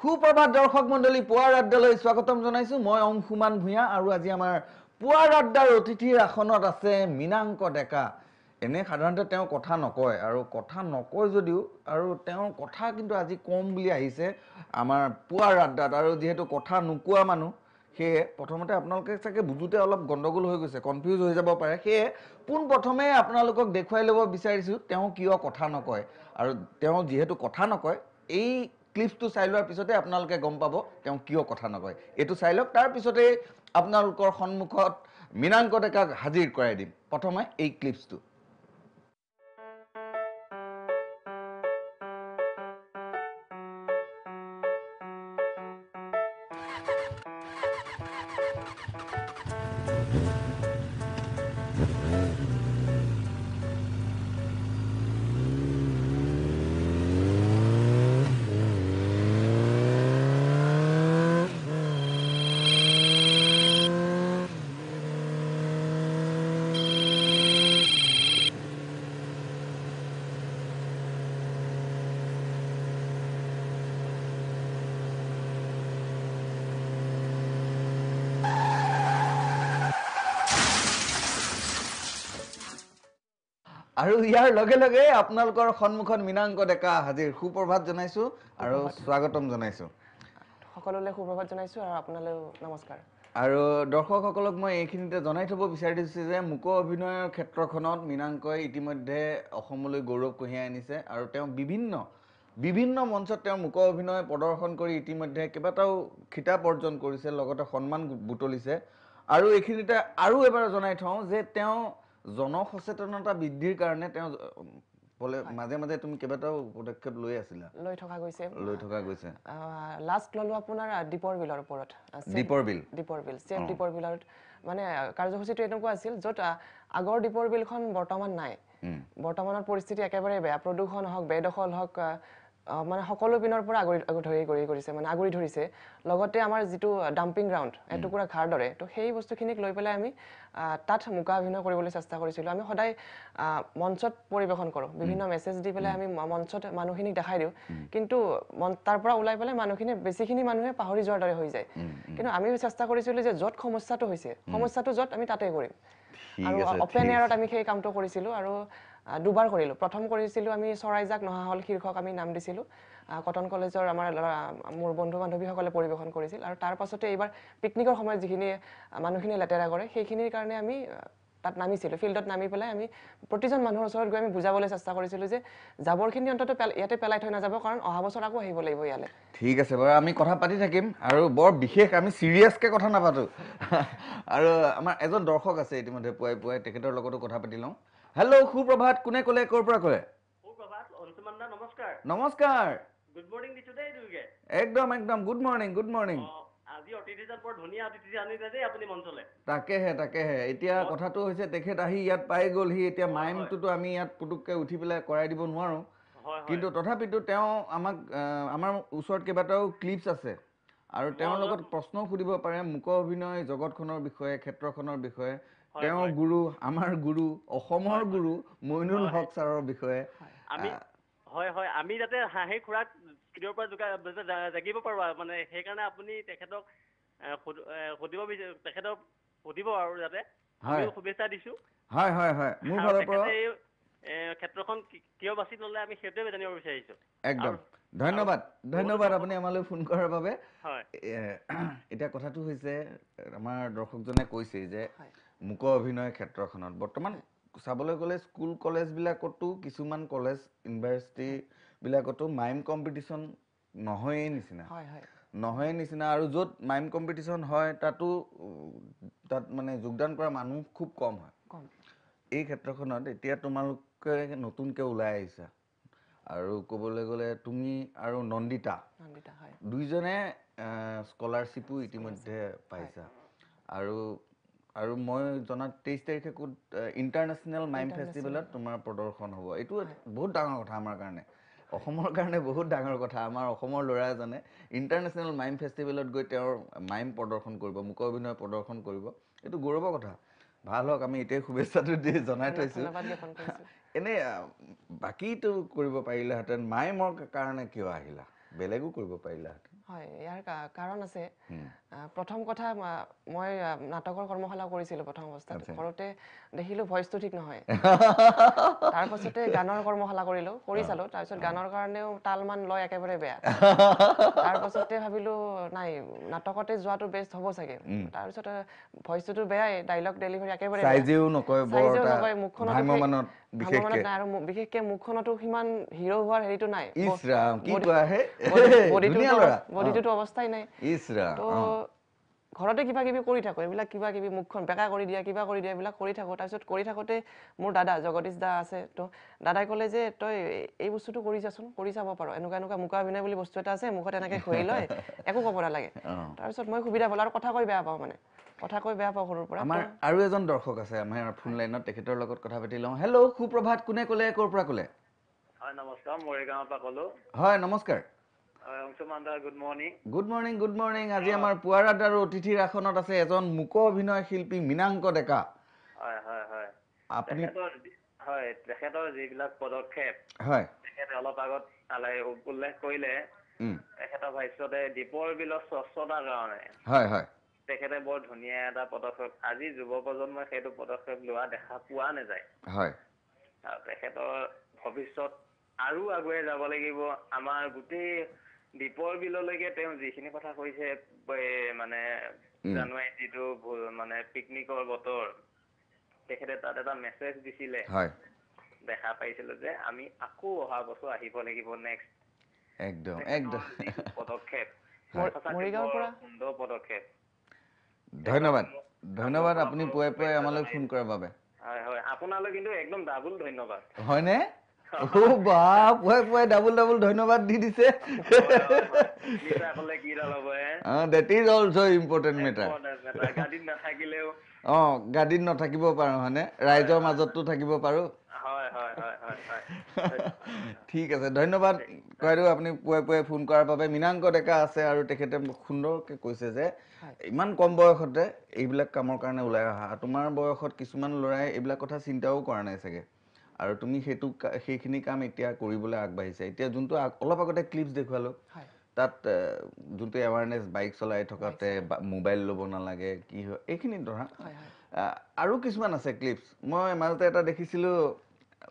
সুপ্ৰভাত দৰ্শক মণ্ডলী পুৱাৰ আড্ডালৈ স্বাগতম জনাইছো মই অংশুমান ভূঞা আৰু আজি আমাৰ পুৱাৰ আড্ডাৰ অতিথিৰ আসনত আছে মীনাংক ডেকা এনে সাধাৰণতে তেওঁ কথা নকয় আৰু কথা নকয় যদিও আৰু তেওঁৰ কথা কিন্তু আজি কম বুলি আহিছে আমাৰ পুৱাৰ আড্ডাত আৰু যেহেতু কথা নোকোৱা মানুহ সেয়ে প্ৰথমতে আপোনালোকে চাগে বুজুতে অলপ গণ্ডগোল হৈ গৈছে কনফিউজ হৈ যাব পাৰে সেয়ে পোন প্ৰথমে আপোনালোকক দেখুৱাই ল'ব বিচাৰিছো তেওঁ কিয় কথা নকয় আৰু তেওঁ যেহেতু কথা নকয় এই ক্লিপটো চাই লোৱাৰ পিছতে আপোনালোকে গম পাব তেওঁ কিয় কথা নকয় এটো চাই লওক তাৰ পিছতে আপোনালোকৰ সন্মুখত মীনাংক ডেকাক হাজিৰ কৰাই দিম প্ৰথমে এই ক্লিপটো আৰু ইয়াৰ লগে লগে আপোনালোকৰ সন্মুখত মীনাংক ডেকা হাজিৰ সুপ্ৰভাত জনাইছো আৰু স্বাগতম জনাইছো সকলোলৈ সুপ্ৰভাত জনাইছো আৰু আপোনালৈ নমস্কাৰ আৰু দৰ্শকসকলক মই এইখিনিতে জনাই থব বিচাৰিছো যে মুক অভিনয়ৰ ক্ষেত্ৰখনত মীনাংকই ইতিমধ্যে অসমলৈ গৌৰৱ কঢ়িয়াই আনিছে আৰু তেওঁ বিভিন্ন মঞ্চত তেওঁ মুক অভিনয় প্ৰদৰ্শন কৰি ইতিমধ্যে কেইবাটাও খিতাপ অৰ্জন কৰিছে লগতে সন্মান বুটলিছে আৰু এইখিনিতে আৰু এবাৰ জনাই থওঁ যে তেওঁ জনসচেতনতা বৃদ্ধিৰ কাৰণে তেওঁ বলে মাজে মাজে তুমি কেইবাটাও পদক্ষেপ লৈ থকা গৈছে লাষ্ট ললো আপোনাৰ দীপৰ বিলৰ ওপৰত দীপৰ বিল চেফ দীপৰ বিলৰ মানে কাৰ্যসূচীটো এনেকুৱা আছিল য'ত আগৰ দীপৰ বিলখন বৰ্তমান নাই বৰ্তমানৰ পৰিস্থিতি একেবাৰে বেয়া প্ৰদূষণ হওক বেদখল হওক মানে সকলো পিনৰ পৰা আগুৰি ধৰিছে লগতে আমাৰ যিটো ডাম্পিং গ্ৰাউণ্ড এটুকুৰা ঘাৰ দৰে তো সেই বস্তুখিনিক লৈ পেলাই আমি তাত মুকা অভিনয় কৰিবলৈ চেষ্টা কৰিছিলোঁ আমি সদায় মঞ্চত পৰিৱেশন কৰোঁ বিভিন্ন মেছেজ দি পেলাই আমি মঞ্চত মানুহখিনিক দেখাই দিওঁ কিন্তু তাৰ পৰা ওলাই পেলাই মানুহখিনি বেছিখিনি মানুহে পাহৰি যোৱাৰ দৰে হৈ যায় কিন্তু আমি চেষ্টা কৰিছিলোঁ যে য'ত সমস্যাটো য'ত আমি তাতে কৰিম আৰু অপেন এয়াৰত আমি সেই কামটো কৰিছিলোঁ আৰু দুবাৰ কৰিলোঁ প্ৰথম কৰিছিলোঁ আমি চৰাইজাক নহা হল শীৰ্ষক আমি নাম দিছিলোঁ কটন কলেজৰ আমাৰ মোৰ বন্ধু বান্ধৱীসকলে পৰিৱেশন কৰিছিল আৰু তাৰ পাছতে এইবাৰ পিকনিকৰ সময়ত যিখিনি মানুহখিনি লেতেৰা কৰে সেইখিনিৰ কাৰণে আমি তাত নামিছিলোঁ ফিল্ডত নামি পেলাই আমি প্ৰতিজন মানুহৰ ওচৰত গৈ আমি বুজাবলৈ চেষ্টা কৰিছিলোঁ যে জাবৰখিনি অন্তত ইয়াতে পেলাই থৈ নাযাব কাৰণ অহা বছৰ আকৌ আহিব লাগিব ইয়ালৈ ঠিক আছে বাৰু আমি কথা পাতি থাকিম আৰু বৰ বিশেষ আমি চিৰিয়াছকৈ কথা নাপাতো আৰু আমাৰ এজন দৰ্শক আছে ইতিমধ্যে পুৱাই তেখেতৰ লগতো কথা পাতি লওঁ হেল্ল' সুপ্ৰভাত কোনে ক'লে ক'ৰ পৰা ক'লে সুপ্ৰভাত অঞ্চুমান দা নমস্কাৰ নমস্কাৰ গুড মৰ্নিং দিছো দেই দুইকে একদম গুড মৰ্নিং আজি অতিথিজন বৰ ধুনীয়া অতিথি আনিলে দেই আপুনি মঞ্চলে তাকেহে এতিয়া কথাটো হৈছে তেখেত আহি ইয়াত পাই গ'লহি এতিয়া মাইমটোতো আমি ইয়াত পুতুককৈ উঠি পেলাই কৰাই দিব নোৱাৰোঁ কিন্তু তথাপিতো তেওঁ আমাক আমাৰ ওচৰত কেইবাটাও ক্লিপছ আছে আৰু তেওঁৰ লগত প্ৰশ্নও সুধিব পাৰে মুক অভিনয় জগতখনৰ বিষয়ে ক্ষেত্ৰখনৰ বিষয়ে তেওঁৰ গুৰু আমাৰ গুৰু অসমৰ গুৰু মইনুল হক ছাৰৰ বিষয়ে আমি যাতে হাঁহি খুৰাক ভিডিঅ'ৰ পৰা জাগিব পাৰোঁ মানে সেইকাৰণে আপুনি তেখেতক সুধিব আৰু যাতে আমিও শুভেচ্ছা দিছোঁ হয় মোৰ ফালৰ পৰা ক্ষেত্ৰখন কিয় বাছি ল'লে আমি সেইটোৱে জানিব বিচাৰিছোঁ একদম ধন্যবাদ আপুনি আমালৈ ফোন কৰাৰ বাবে এতিয়া কথাটো হৈছে আমাৰ দৰ্শকজনে কৈছে যে মুক অভিনয় ক্ষেত্ৰখনত বৰ্তমান চাবলৈ গ'লে স্কুল কলেজবিলাকতো কিছুমান কলেজ ইউনিভাৰ্চিটিবিলাকতো মাইম কম্পিটিশ্যন নহয়েই নিচিনা আৰু য'ত মাইম কম্পিটিশ্যন হয় তাত মানে যোগদান কৰা মানুহ খুব কম হয় এই ক্ষেত্ৰখনত এতিয়া তোমালোকে নতুনকৈ ওলাই আহিছা আৰু ক'বলৈ গ'লে তুমি আৰু নন্দিতা দুইজনে স্কলাৰশ্বিপো ইতিমধ্যে পাইছা আৰু মই জনাত 23 তাৰিখে ইণ্টাৰনেশ্যনেল মাইম ফেষ্টিভেলত তোমাৰ প্ৰদৰ্শন হ'ব এইটো বহুত ডাঙৰ কথা আমাৰ কাৰণে অসমৰ কাৰণে বহুত ডাঙৰ কথা আমাৰ অসমৰ ল'ৰা এজনে ইণ্টাৰনেশ্যনেল মাইম ফেষ্টিভেলত গৈ তেওঁৰ মাইম প্ৰদৰ্শন কৰিব মুক অভিনয় প্ৰদৰ্শন কৰিব এইটো গৌৰৱৰ কথা ভাল হওক আমি এতিয়াই শুভেচ্ছাটো দি জনাই থৈছোঁ এনে বাকীটো কৰিব পাৰিলাহেঁতেন মাইমৰ কাৰণে কিয় আহিলা বেলেগো কৰিব পাৰিলাহেঁতেন হয় ইয়াৰ কাৰণ আছে প্ৰথম কথা মই নাটকৰ কৰ্মশালা কৰিছিলোঁ প্ৰথম অৱস্থাত কৰোঁতে দেখিলোঁ ভইচটো ঠিক নহয় তাৰপাছতে গানৰ কৰ্মশালা কৰিলোঁ কৰি চালোঁ তাৰপিছত গানৰ কাৰণেও তালমান লয় একেবাৰে বেয়া তাৰপাছতে ভাবিলোঁ নাই নাটকতে যোৱাটো বেষ্ট হ'ব চাগে তাৰপিছত ভইচটোতো বেয়াই ডাইলগ ডেলিভাৰী একেবাৰে চাইজেও নকয় মুখখনত নাই আৰু বিশেষকৈ মুখখনতো সিমান হিৰো হোৱাৰ হেৰিটো নাই বডিটোতো অৱস্থাই নাই ঘৰতে কিবা কিবি কৰি থাকোঁ এইবিলাক কিবা কিবি মুখখন বেকা কৰি দিয়া কিবা কৰি দিয়া এইবিলাক কৰি থাকোঁ তাৰপিছত কৰি থাকোঁতে মোৰ দাদা জগদীশ দা আছে তো দাদাই ক'লে যে তই এই বস্তুটো কৰি যাচোন কৰি চাব পাৰ এনেকুৱা মুখা অভিনয় বুলি বস্তু এটা আছে মুখত এনেকৈ ঘঁহি লয় একো ক'ব নালাগে তাৰপিছত মই সুবিধা পালোঁ আৰু কথা কৈ বেয়া পাওঁ মানে কথা কৈ বেয়া পাওঁ সৰুৰ পৰা আমাৰ আৰু এজন দৰ্শক আছে আমাৰ ফোন লাইনত তেখেতৰ লগত কথা পাতি লওঁ হেল্ল' সুপ্ৰভাত কোনে ক'লে ক'ৰ পৰা ক'লে হয় নমস্কাৰ মৰিগাঁৱৰ পৰা ক'লো হয় নমস্কাৰ গুড মৰ্ণিং আজি আমাৰ পুৱাৰাত আৰু অতিথিৰ আসনত আছে এজন মুক অভিনয় শিল্পী মীনাংক ডেকা তেখেতৰ যিবিলাক পদক্ষেপ তেখেতে অলপ আগত উল্লেখ কৰিলে তেখেতৰ ভাষ্যতে দীপৰ বিলৰ স্বচ্ছতাৰ কাৰণে তেখেতে বৰ ধুনীয়া এটা পদক্ষেপ আজি যুৱ প্ৰজন্মই সেইটো পদক্ষেপ লোৱা দেখা পোৱা নাযায় তেখেতৰ ভৱিষ্যত আৰু আগুৱাই যাব লাগিব আমাৰ গোটেই দীপৰ বিললৈকে তেওঁ যিখিনি কথা কৈছে মানে জানুৱাৰী যিটো মানে পিকনিকৰ বতৰ তেখেতে তাত এটা মেছেজ দিছিলে দেখা পাইছিলো যে আমি আকৌ অহা বছৰ আহিব লাগিব নেক্সট একদম পদক্ষেপ সুন্দৰ পদক্ষেপ ধন্যবাদ আপুনি পুৱাই আমালৈ ফোন কৰাৰ বাবে হয় আপোনালৈ কিন্তু একদম ডাবুল ধন্যবাদ হয়নে পুৱাই ডাবুল ধন্যবাদ দি দিছে that is also important matter গাদীত নাথাকিব পাৰো হয়নে ৰাইজৰ মাজতো থাকিব পাৰো ঠিক আছে ধন্যবাদ কয়দৌ আপুনি পুৱাই ফোন কৰাৰ বাবে মীনাংক ডেকা আছে আৰু তেখেতে সুন্দৰকে কৈছে যে ইমান কম বয়সতে এইবিলাক কামৰ কাৰণে ওলাই অহা তোমাৰ বয়সত কিছুমান ল'ৰাই এইবিলাক কথা চিন্তাও কৰা নাই চাগে আৰু তুমি সেইখিনি কাম এতিয়া কৰিবলৈ আগবাঢ়িছা এতিয়া যোনটো অলপ আগতে ক্লিপছ দেখুৱালো তাত যোনটো এৱাৰনেছ বাইক চলাই থকাতে মোবাইল ল'ব নালাগে কি হয় এইখিনি ধৰা আৰু কিছুমান আছে ক্লিপছ মই মাজতে এটা দেখিছিলো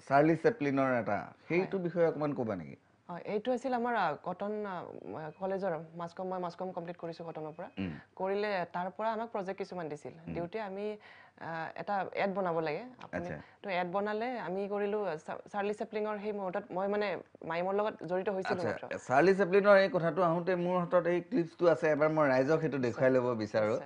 চাৰ্লি চেপলিনৰ এটা সেইটো বিষয়ে অকমান ক'বা নেকি এইটো আছিল আমাৰ কটন কলেজৰ মই মাছ কম কমপ্লিট কৰিছোঁ কটনৰ পৰা কৰিলে তাৰ পৰা আমাক প্ৰজেক্ট কিছুমান দিছিল দিওঁতে আমি এটা এড বনাব লাগে আপুনি তো এড বনালে আমি কৰিলোঁ চাৰ্লি চেপলিনৰ সেই মুহূৰ্তত মই মানে মাইমৰ লগত জড়িত হৈছিলোঁ চাৰ্লি চেপলিনৰ এই কথাটো আহোঁতে মোৰ হাতত এই ক্লিপছটো আছে এবাৰ মই ৰাইজক সেইটো দেখুৱাই ল'ব বিচাৰোঁ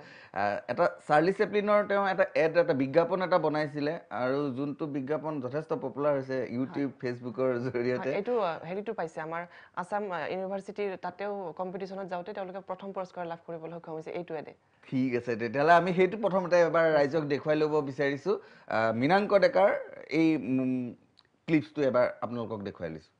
এটা চাৰ্লি চেপলিনৰ তেওঁ এটা বিজ্ঞাপন এটা বনাইছিলে আৰু যোনটো বিজ্ঞাপন যথেষ্ট পপুলাৰ হৈছে ইউটিউব ফেচবুকৰ জৰিয়তে এইটো হেৰিটো পাইছে আমাৰ আসাম ইউনিভাৰ্চিটিৰ তাতেও কম্পিটিশ্যনত যাওঁতে তেওঁলোকে প্ৰথম পুৰস্কাৰ লাভ কৰিবলৈ সক্ষম হৈছে এইটো এডে ঠিক আছে তেতিয়াহ'লে আমি সেইটো প্ৰথমতে এবাৰ ৰাইজক দেখুৱাই ল'ব বিচাৰিছোঁ মীনাংক ডেকাৰ এই ক্লিপছটো এবাৰ আপোনালোকক দেখুৱাই লৈছোঁ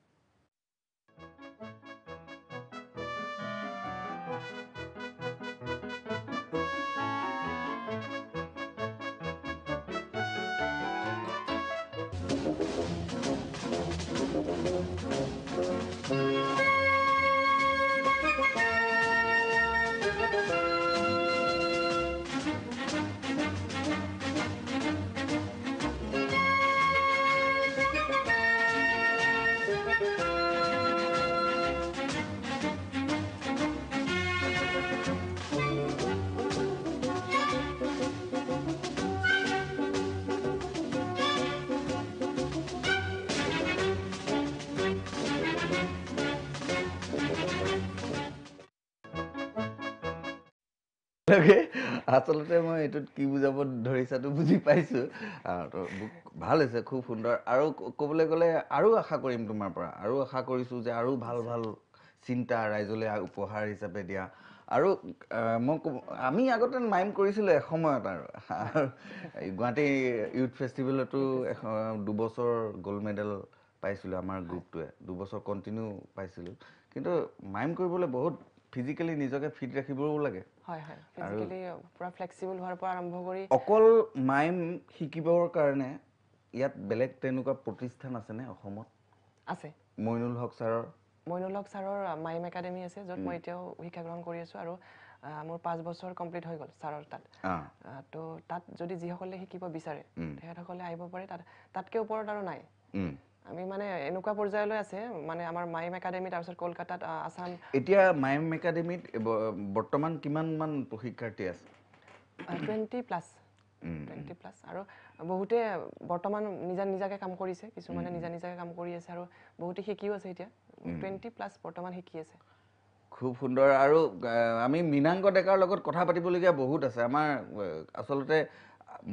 আচলতে মই এইটোত কি বুজাব ধৰিছাটো বুজি পাইছোঁ ভাল হৈছে খুব সুন্দৰ আৰু ক'বলৈ গ'লে আৰু আশা কৰিম তোমাৰ পৰা আৰু আশা কৰিছোঁ যে আৰু ভাল চিন্তা ৰাইজলৈ উপহাৰ হিচাপে দিয়া আৰু আমি আগতে মাইম কৰিছিলোঁ এসময়ত আৰু গুৱাহাটী ইউথ ফেষ্টিভেলতো 2 বছৰ গ'ল্ড মেডেল পাইছিলোঁ আমাৰ গ্ৰুপটোৱে 2 বছৰ কণ্টিনিউ পাইছিলোঁ কিন্তু মাইম কৰিবলৈ বহুত ফিজিকেলি নিজকে ফিট ৰাখিবও লাগে ফিজিকেলি পুৰা ফ্লেক্সিবল হোৱাৰ পৰা আৰম্ভ কৰি অকল মাইম শিকিবৰ কাৰণে ইয়াত বেলেগ তেনেকুৱা প্ৰতিষ্ঠান আছেনে অসমত আছে মইনুল হক ছাৰৰ মইনুল হক ছাৰৰ মাইম একাডেমি আছে য'ত মই এতিয়াও শিক্ষা গ্ৰহণ কৰি আছোঁ আৰু মোৰ 5 বছৰ কমপ্লিট হৈ গ'ল ছাৰৰ তাত তো তাত যদি যিসকলে শিকিব বিচাৰে তেখেতসকলে আহিব পাৰে তাতকৈ ওপৰত আৰু নাই আমি মানে এনেকুৱা পৰ্যায়লৈ আছে মানে আমাৰ মাইম একাডেমি তাৰপিছত কলকাতাত আছাম এতিয়া মাইম একাডেমিত বৰ্তমান কিমানমান শিক্ষাৰ্থী আছে 20+ আৰু বহুতে বৰ্তমান নিজাকে কাম কৰিছে কিছুমানে নিজাকে কাম কৰি আছে আৰু বহুতে শিকিও আছে এতিয়া 20+ বৰ্তমান শিকি আছে খুব সুন্দৰ আৰু আমি মীনাংক ডেকাৰ লগত কথা পাতিবলগীয়া বহুত আছে আমাৰ আচলতে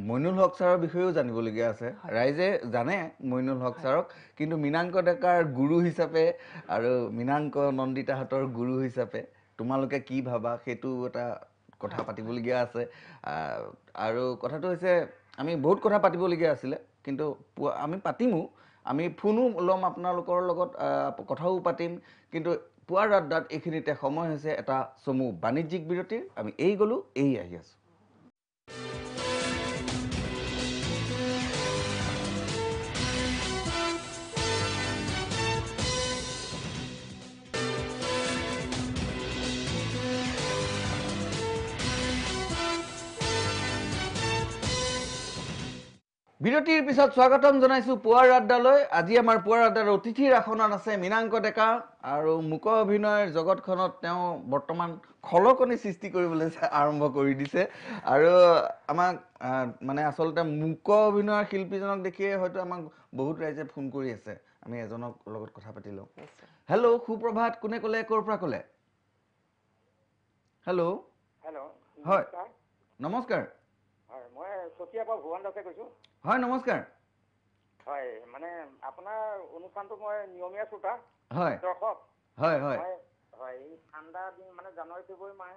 মইনুল হক ছাৰৰ বিষয়েও জানিবলগীয়া আছে ৰাইজে জানে মইনুল হক ছাৰক কিন্তু মীনাংক ডেকাৰ গুৰু হিচাপে আৰু মীনাংক নন্দিতাহঁতৰ গুৰু হিচাপে তোমালোকে কি ভাবা সেইটো এটা কথা পাতিবলগীয়া আছে আৰু কথাটো হৈছে আমি বহুত কথা পাতিবলগীয়া আছিলে কিন্তু আমি পাতিমো আমি ফোনো ল'ম আপোনালোকৰ লগত কথাও পাতিম কিন্তু পুৱাৰ আড্ডাত এইখিনিতে সময় হৈছে এটা চমু বাণিজ্যিক বিৰতিৰ আমি গ'লো আহি আছো বিৰতিৰ পিছত স্বাগতম জনাইছো পুৱাৰ আড্ডালৈ আজি আমাৰ পুৱাৰ আড্ডাৰ অতিথিৰ আসনত আছে মীনাংক ডেকা আৰু মুক অভিনয়ৰ জগতখনত তেওঁ বৰ্তমান খলকনি সৃষ্টি কৰিবলৈ আৰম্ভ কৰি দিছে আৰু আমাক মানে আচলতে মুক অভিনয়ৰ শিল্পীজনক দেখিয়ে হয়তো আমাক বহুত ৰাইজে ফোন কৰি আছে আমি এজনৰ লগত কথা পাতি লওঁ হেল্ল' সুপ্ৰভাত কোনে ক'লে ক'ৰ পৰা ক'লে হেল্ল' হয় নমস্কাৰ হয় মই সচিয়াৰ পৰা ভুৱন দাসে কৈছোঁ হয় নমস্কাৰ হয় মানে আপোনাৰ অনুষ্ঠানটো মই নিয়মীয়া শ্ৰোতা হয় দৰ্শক হয় হয় হয় এই ঠাণ্ডা দিন মানে জানুৱাৰী ফেব্ৰুৱাৰী মাহ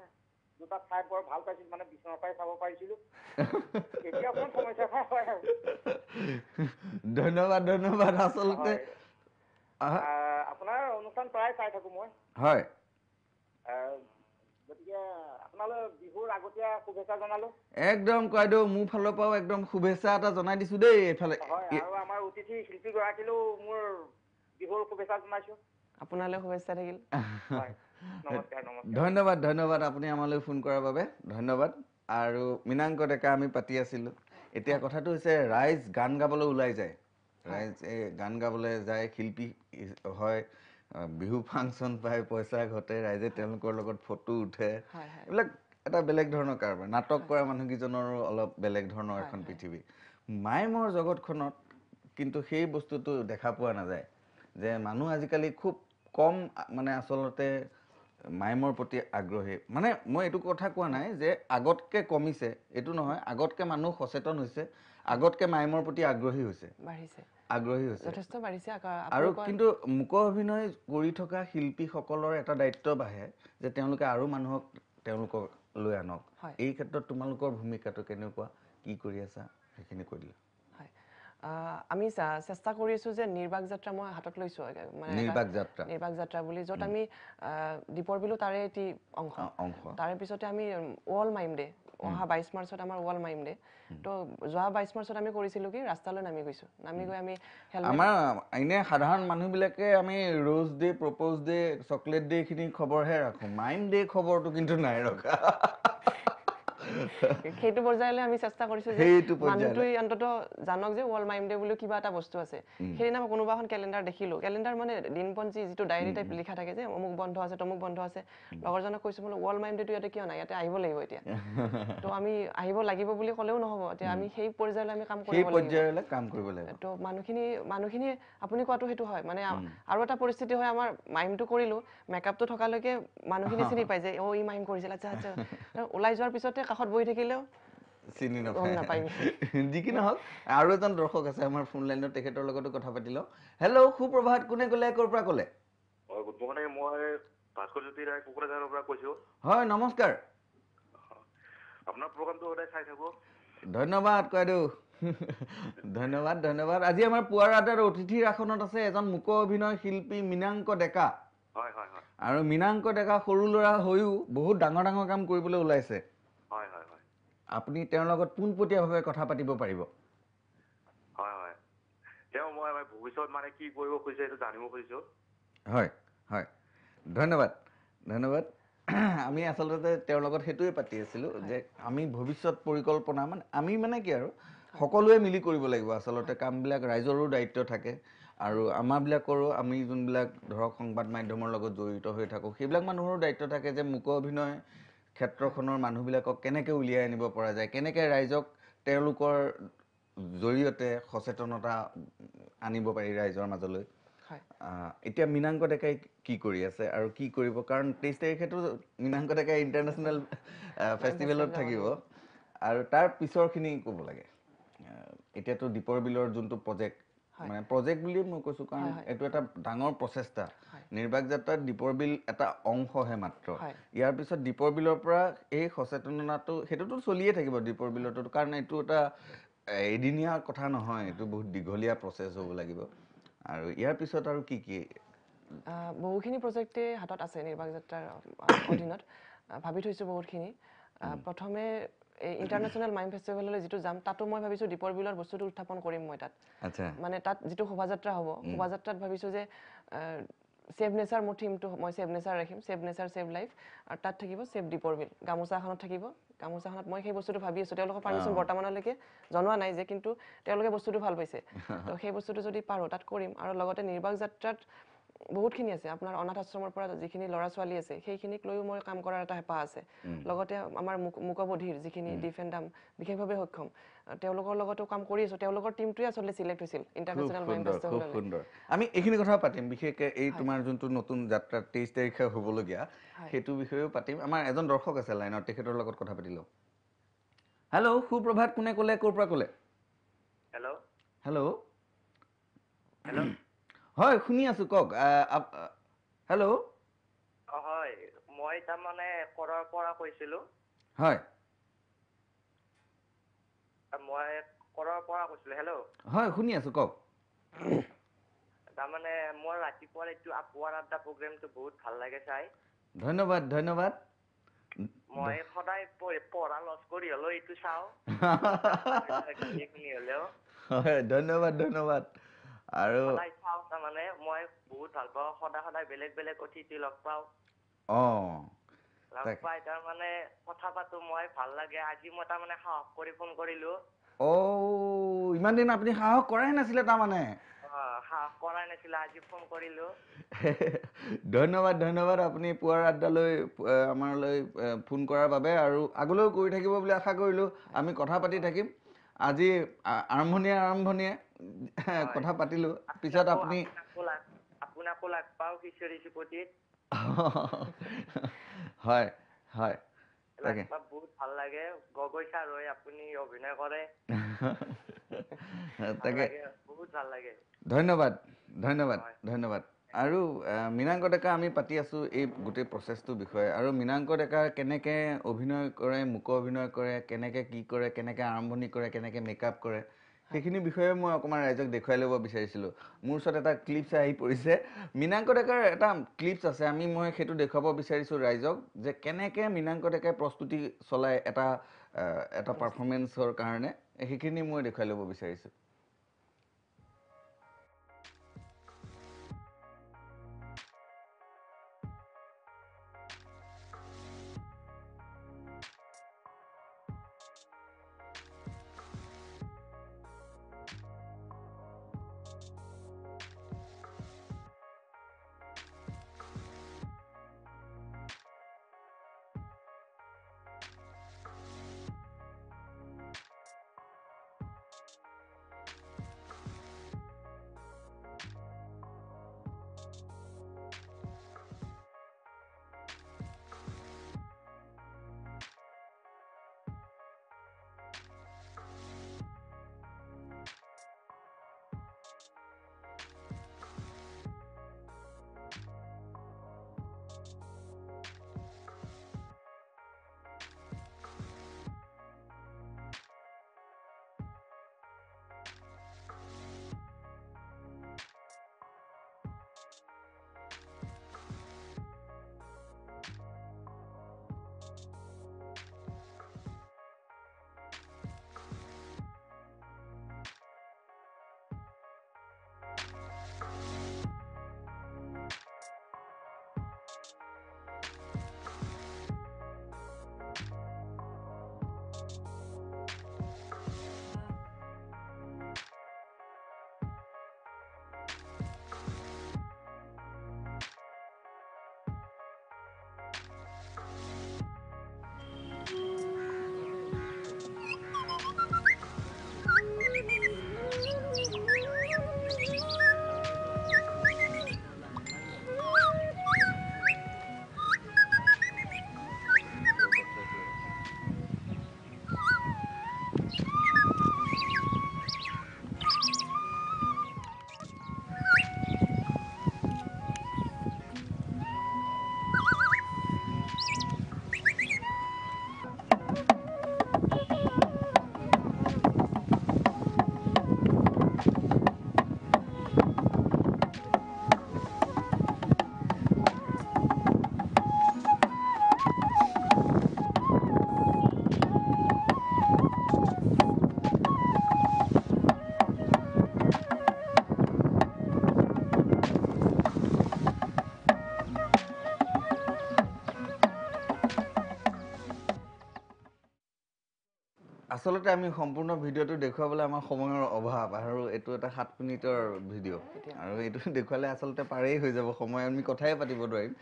দুটা ঠাই বৰ ভাল পাইছিল মানে বিচনাৰ পৰাই চাব পাৰিছিলোঁ এতিয়া অকণমান সমস্যা হয় ধন্যবাদ ধন্যবাদ আচলতে আপোনাৰ অনুষ্ঠান প্ৰায় চাই থাকোঁ মই হয় গতিকে আপোনালৈ বিহুৰ আগতীয়া শুভেচ্ছা জনালো একদম কয়দেউ মোৰ ফালৰ পৰাও একদম শুভেচ্ছা এটা জনাই দিছো দেই এইফালে হয় আৰু আমাৰ অতিথি শিল্পীগৰাকীলৈও মোৰ বিহুৰ শুভেচ্ছা জনাইছো আপোনালৈ শুভেচ্ছা থাকিল হয় নমস্কাৰ ধন্যবাদ ধন্যবাদ আপুনি আমালৈ ফোন কৰাৰ বাবে ধন্যবাদ আৰু মীনাংক ডেকা আমি পাতি আছিলোঁ এতিয়া কথাটো হৈছে ৰাইজ গান গাবলৈ ওলাই যায় ৰাইজ গান গাবলৈ যায় শিল্পী হয় বিহু ফাংচন পায় পইচা ঘটে ৰাইজে তেওঁলোকৰ লগত ফটো উঠে এইবিলাক এটা বেলেগ ধৰণৰ কাৰবাৰ নাটক কৰা মানুহকেইজনৰো অলপ বেলেগ ধৰণৰ এখন পৃথিৱী মাইমৰ জগতখনত কিন্তু সেই বস্তুটো দেখা পোৱা নাযায় যে মানুহ আজিকালি খুব কম মানে আচলতে মাইমৰ প্ৰতি আগ্ৰহী মানে মই এইটো কথা কোৱা নাই যে আগতকৈ কমিছে এইটো নহয় আগতকৈ মানুহ সচেতন হৈছে আগতকৈ মাইমৰ প্ৰতি আগ্ৰহী হৈছে যথেষ্ট বাঢ়িছে আৰু কিন্তু মুক অভিনয় কৰি থকা শিল্পীসকলৰ এটা দায়িত্ব বাঢ়ে যে তেওঁলোকে আৰু মানুহক তেওঁলোকক লৈ আনক এই ক্ষেত্ৰত তোমালোকৰ ভূমিকাটো কেনেকুৱা কি কৰি আছা সেইখিনি কৈ দিলা আমি চেষ্টা কৰি আছোঁ যে নিৰ্বাক যাত্ৰা মই হাতত লৈছোঁ মানে নিৰ্বাক যাত্ৰা বুলি য'ত আমি দীপৰ বিলো তাৰে এটি অংশ তাৰে পিছতে আমি ৱৰ্ল্ড মাইম ডে অহা 22 মাৰ্চত আমাৰ ৱৰ্ল্ড মাইম ডে তো যোৱা 22 মাৰ্চত আমি কৰিছিলোঁ কি ৰাস্তালৈ নামি গৈছোঁ নামি গৈ আমি আমাৰ এনে সাধাৰণ মানুহবিলাকে আমি rose day propose day chocolate day এইখিনি খবৰহে ৰাখোঁ মাইম ডে খবৰটো কিন্তু নাই ৰখা সেইটো পৰ্যায়লৈ আমি চেষ্টা কৰিছোঁ যে মানুহটোৱে অন্ততঃ জানক যে ৱৰ্ল্ড মাইম ডে বুলি কিবা এটা বস্তু আছে সেইদিনা মই কোনোবা এখন কেলেণ্ডাৰ দেখিলোঁ কেলেণ্ডাৰ মানে দিনপঞ্জী যিটো ডায়েৰী টাইপ লিখা থাকে যে অমুক বন্ধ আছে তমুক বন্ধ আছে লগৰজনক কৈছোঁ বোলো ৱৰ্ল্ড মাইম ডেটো ইয়াতে কিয় নাই ইয়াতে আহিব লাগিব এতিয়া তো আমি আহিব লাগিব বুলি ক'লেও নহ'ব এতিয়া আমি সেই পৰ্যায়লৈ আমি কাম কৰিব লাগিব তো মানুহখিনি আপুনি কোৱাটো সেইটো হয় মানে আৰু এটা পৰিস্থিতি হয় আমাৰ মাইমটো কৰিলোঁ মেকআপটো থকালৈকে মানুহখিনি চিনি পায় যে ই মাইম কৰিছিল আচ্ছা আচ্ছা ওলাই যোৱাৰ পিছতে কাষত বহি থাকিলেও চিনি নাপায় যি কি নহওক আৰু এজন দৰ্শক আছে আমাৰ ফোন লাইনত তেখেতৰ লগতো কথা পাতি লওঁ হেল্ল' সুপ্ৰভাত কোনে ক'লে ক'ৰ পৰা ক'লে গুড মৰ্ণিং মই ভাস্কৰজ্যোতি ৰায় কোকৰাঝাৰৰ পৰা কৈছোঁ হয় নমস্কাৰ আপোনাৰ প্ৰগ্ৰামটো সদায় চাই থাকোঁ ধন্যবাদ কয়দেউ ধন্যবাদ ধন্যবাদ আজি আমাৰ পুৱাৰ আড্ডাৰ অতিথিৰ আসনত আছে এজন মুক অভিনয় শিল্পী মীনাংক ডেকা হয় হয় হয় আৰু মীনাংক ডেকা সৰু ল'ৰা হৈও বহুত ডাঙৰ ডাঙৰ কাম কৰিবলৈ ওলাইছে হয় হয় হয় আপুনি তেওঁৰ লগত পোনপটীয়াভাৱে কথা পাতিব পাৰিব হয় হয় তেওঁ মই ভৱিষ্যত মানে কি কৰিব খুজিছে এইটো জানিব খুজিছোঁ হয় হয় ধন্যবাদ ধন্যবাদ আমি আচলতে তেওঁৰ লগত সেইটোৱে পাতি আছিলোঁ যে আমি ভৱিষ্যত পৰিকল্পনা মানে আমি মানে কি আৰু সকলোৱে মিলি কৰিব লাগিব আচলতে কামবিলাক ৰাইজৰো দায়িত্ব থাকে আৰু আমাৰবিলাকৰো আমি যোনবিলাক ধৰক সংবাদ মাধ্যমৰ লগত জড়িত হৈ থাকোঁ সেইবিলাক মানুহৰো দায়িত্ব থাকে যে মূক অভিনয় ক্ষেত্ৰখনৰ মানুহবিলাকক কেনেকৈ উলিয়াই আনিব পৰা যায় কেনেকৈ ৰাইজক তেওঁলোকৰ জৰিয়তে সচেতনতা আনিব পাৰি ৰাইজৰ মাজলৈ এতিয়া মীনাংক ডেকাই কি কৰি আছে আৰু কি কৰিব কাৰণ 23 তাৰিখেতো মীনাংক ডেকাই ইণ্টাৰনেশ্যনেল ফেষ্টিভেলত থাকিব আৰু তাৰ পিছৰখিনি ক'ব লাগে এতিয়াতো দীপৰ বিলৰ যোনটো প্ৰজেক্ট মানে প্ৰজেক্ট বুলিয়ে মই কৈছোঁ কাৰণ এইটো এটা ডাঙৰ প্ৰচেষ্টা নিৰ্বাক যাত্ৰাত দীপৰ বিল এটা অংশহে মাত্ৰ ইয়াৰ পিছত দীপৰ বিলৰ পৰা এই সচেতনতাটো সেইটোতো চলিয়ে থাকিব দীপৰ বিলতো কাৰণ এইটো এটা এদিনীয়া কথা নহয় এইটো বহুত দীঘলীয়া প্ৰচেছ হ'ব লাগিব আৰু ইয়াৰ পিছত আৰু কি কি বহুখিনি প্ৰজেক্টে হাতত আছে নিৰ্বাক যাত্ৰাৰ অধীনত ভাবি থৈছোঁ বহুতখিনি প্ৰথমে এই ইণ্টাৰনেশ্যনেল মাইম ফেষ্টিভেললৈ যিটো যাম তাতো মই ভাবিছোঁ দীপৰ বিলৰ বস্তুটো উত্থাপন কৰিম মই তাত মানে তাত যিটো শোভাযাত্ৰা হ'ব শোভাযাত্ৰাত ভাবিছোঁ যে সেভ নেচাৰ মোৰ থিমটো মই সেভ নেচাৰ ৰাখিম সেভ নেচাৰ সেভ লাইফ আৰু তাত থাকিব সেভ দীপৰ বিল গামোচাখনত থাকিব গামোচাখনত মই সেই বস্তুটো ভাবি আছোঁ তেওঁলোকৰ পাৰ্মিশ্যন বৰ্তমানলৈকে জনোৱা নাই যে কিন্তু তেওঁলোকে বস্তুটো ভাল পাইছে তো সেই বস্তুটো যদি পাৰোঁ তাত কৰিম আৰু লগতে নিৰ্বাক যাত্ৰাত বহুতখিনি আছে আপোনাৰ অনাথ আশ্ৰমৰ পৰা যিখিনি ল'ৰা ছোৱালী আছে সেইখিনিক লৈও মই কাম কৰাৰ এটা হেঁপাহ আছে লগতে আমাৰ মূকবধিৰ যিখিনি ডিফ এণ্ড ডাম বিশেষভাৱে সক্ষম তেওঁলোকৰ লগতো কাম কৰি আছোঁ তেওঁলোকৰ টিমটোৱে আচলতে চিলেক্ট হৈছিল ইণ্টাৰনেশ্যনেল মাইম ফেষ্টিভেললৈ সুন্দৰ আমি এইখিনি কথা পাতিম বিশেষকৈ এই তোমাৰ যোনটো নতুন যাত্ৰা 23 তাৰিখে হ'বলগীয়া সেইটো বিষয়েও পাতিম আমাৰ এজন দৰ্শক আছে লাইনত তেখেতৰ লগত কথা পাতি লওঁ হেল্ল' সুপ্ৰভাত কোনে ক'লে ক'ৰ পৰা ক'লে হেল্ল' হেল্ল' হেল্ল' হয় শুনি আছোঁ কওক হেল্ল' হয় মই তাৰমানে কৰৰ পৰা কৈছিলোঁ হয় মই কৰৰ পৰা কৈছিলোঁ হেল্ল' হয় শুনি আছোঁ কওক তাৰমানে মোৰ ৰাতিপুৱাৰ এইটো আপুৱাৰ আড্ডা প্ৰগ্ৰেমটো বহুত ভাল লাগে চাই ধন্যবাদ ধন্যবাদ মই সদায় পঢ়া লছ কৰি হ'লেও এইটো চাওঁ হ'লেও হয় ধন্যবাদ ধন্যবাদ আৰু সদায় চাওঁ তাৰমানে মই বহুত ভাল পাওঁ সদায় বেলেগ বেলেগ অতিথি লগ পাওঁ লগ পাই তাৰমানে কথা পাতো মই ভাল লাগে আজি মই তাৰমানে সাহস কৰি ফোন কৰিলোঁ ইমান দিন আপুনি সাহস কৰাই নাছিলে তাৰমানে সাহস কৰাই নাছিলে আজি ফোন কৰিলোঁ ধন্যবাদ ধন্যবাদ আপুনি পুৱাৰ আড্ডালৈ আমালৈ ফোন কৰাৰ বাবে আৰু আগলৈও কৰি থাকিব বুলি আশা কৰিলোঁ আমি কথা পাতি থাকিম আজি আৰম্ভণিয়ে কথা পাতিলোঁ পিছত আপুনি আপোনাকো লাগ পাওঁ কিশোৰী চুপতিত হয় হয় তাকে বহুত ভাল লাগে গগৈ ছাৰ হৈ আপুনি অভিনয় কৰে তাকে বহুত ভাল লাগে ধন্যবাদ ধন্যবাদ ধন্যবাদ আৰু মীনাংক ডেকা আমি পাতি আছোঁ এই গোটেই প্ৰচেছটোৰ বিষয়ে আৰু মীনাংক ডেকা কেনেকৈ অভিনয় কৰে মূক অভিনয় কৰে কেনেকৈ কি কৰে কেনেকৈ আৰম্ভণি কৰে কেনেকৈ মেকআপ কৰে সেইখিনি বিষয়ে মই অকণমান ৰাইজক দেখুৱাই ল'ব বিচাৰিছিলোঁ মোৰ ওচৰত এটা ক্লিপছ আহি পৰিছে মীনাংক ডেকাৰ এটা ক্লিপছ আছে মই সেইটো দেখুৱাব বিচাৰিছোঁ ৰাইজক যে কেনেকৈ মীনাংক ডেকাই প্ৰস্তুতি চলাই এটা পাৰফৰ্মেঞ্চৰ কাৰণে সেইখিনি মই দেখুৱাই ল'ব বিচাৰিছোঁ আচলতে আমি সম্পূৰ্ণ ভিডিঅ'টো দেখুৱাবলৈ আমাৰ সময়ৰ অভাৱ আৰু এইটো এটা 7 মিনিটৰ ভিডিঅ' আৰু এইটো দেখুৱালে আচলতে পাৰেই হৈ যাব সময় আমি কথাই পাতিব নোৱাৰিম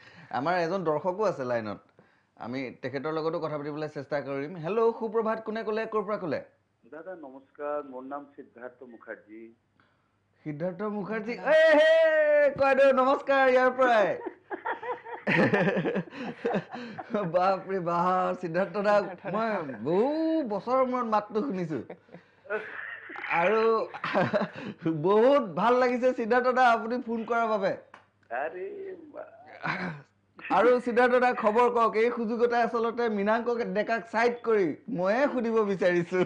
আমাৰ এজন দৰ্শকো আছে লাইনত আমি তেখেতৰ লগতো কথা পাতিবলৈ চেষ্টা কৰিম হেল্ল' সুপ্ৰভাত কোনে ক'লে ক'ৰ পৰা ক'লে দাদা নমস্কাৰ মোৰ নাম সিদ্ধাৰ্থ মুখাৰ্জী কয়দৌ নমস্কাৰ ইয়াৰ পৰাই বাপৰে বাপ সিদ্ধাৰ্থ দা মই বহু বছৰৰ মূৰত মাতটো শুনিছো আৰু বহুত ভাল লাগিছে সিদ্ধাৰ্থ দা আপুনি ফোন কৰাৰ বাবে আৰু সিদ্ধাৰ্থ দা খবৰ কওক এই সুযোগতে আচলতে মীনাংক ডেকাক চাইড কৰি ময়ে সুধিব বিচাৰিছো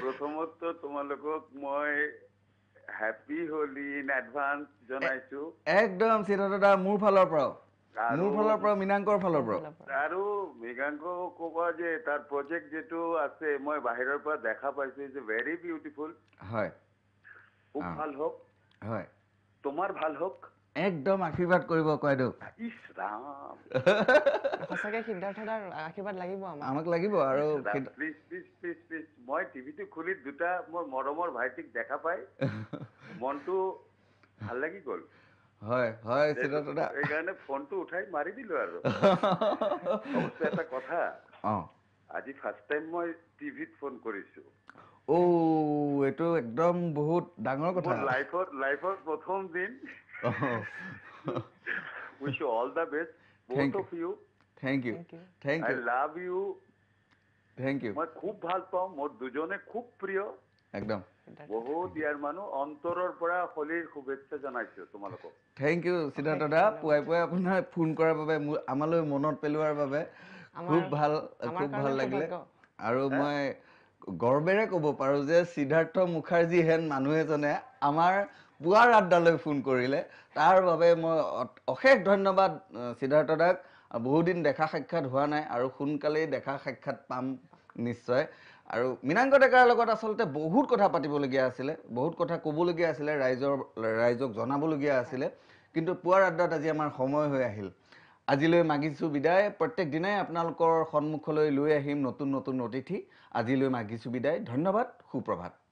প্ৰথমত তোমালোকক মই হ্যাপি হোলি ইন এডভান্স জনাইছো একদম সিদ্ধাৰ্থ দা মোৰ ফালৰ পৰা মীনাংকৰ ফালৰ পৰা আৰু মৃগাংক ক'বা যে তাৰ প্ৰজেক্ট যেটো আছে মই বাহিৰৰ পৰা দেখা পাইছো যে ভেৰি বিউটিফুল হয় খুব ভাল হোক হয় তোমাৰ ভাল হোক একদম আশীৰ্বাদ কৰিব কয়দৌ ইস ৰাম সঁচাকে সিদ্ধাৰ্থ দাৰ আশীৰ্বাদ লাগিব আমাক লাগিব আৰু প্লিজ মই টিভিটো খুলি দুটা মোৰ মৰমৰ ভাইটিক দেখা পাই মনটো ভাল লাগি গ'ল হয় হয় সিদ্ধাৰ্থ দা এইকাৰণে ফোনটো উঠাই মাৰি দিলো আৰু অৱশ্যে এটা কথা আজি ফাৰ্ষ্ট টাইম মই টিভিত ফোন কৰিছো এইটো একদম বহুত ডাঙৰ কথা লাইফৰ প্ৰথম দিন wish you all the best both of you thank you I love you thank you মই খুব ভাল পাওঁ মোৰ দুজনে খুব প্ৰিয় একদম বহুত ইয়াৰ মানুহ অন্তৰৰ পৰা হোলীৰ শুভেচ্ছা জনাইছো তোমালোকক থ্যাংক ইউ সিদ্ধাৰ্থ দা পুৱাই পুৱাই আপোনাৰ ফোন কৰাৰ বাবে আমালৈ মনত পেলোৱাৰ বাবে খুব ভাল লাগিলে আৰু মই গৰ্বেৰে ক'ব পাৰো যে সিদ্ধাৰ্থ মুখাৰ্জী হেন মানুহ এজনে আমাৰ পুৱাৰ আড্ডালৈ ফোন কৰিলে তাৰ বাবে মই অশেষ ধন্যবাদ সিদ্ধাৰ্থ দাক বহুদিন দেখা সাক্ষাৎ হোৱা নাই আৰু সোনকালেই দেখা সাক্ষাৎ পাম নিশ্চয় আৰু মীনাংক ডেকাৰ লগত আচলতে বহুত কথা পাতিবলগীয়া আছিলে বহুত কথা ক'বলগীয়া আছিলে ৰাইজক জনাবলগীয়া আছিলে কিন্তু পুৱাৰ আড্ডাত আজি আমাৰ সময় হৈ আহিল আজিলৈ মাগিছো বিদায় প্ৰত্যেক দিনাই আপোনালোকৰ সন্মুখলৈ লৈ আহিম নতুন নতুন অতিথি আজিলৈ মাগিছো বিদায় ধন্যবাদ সুপ্ৰভাত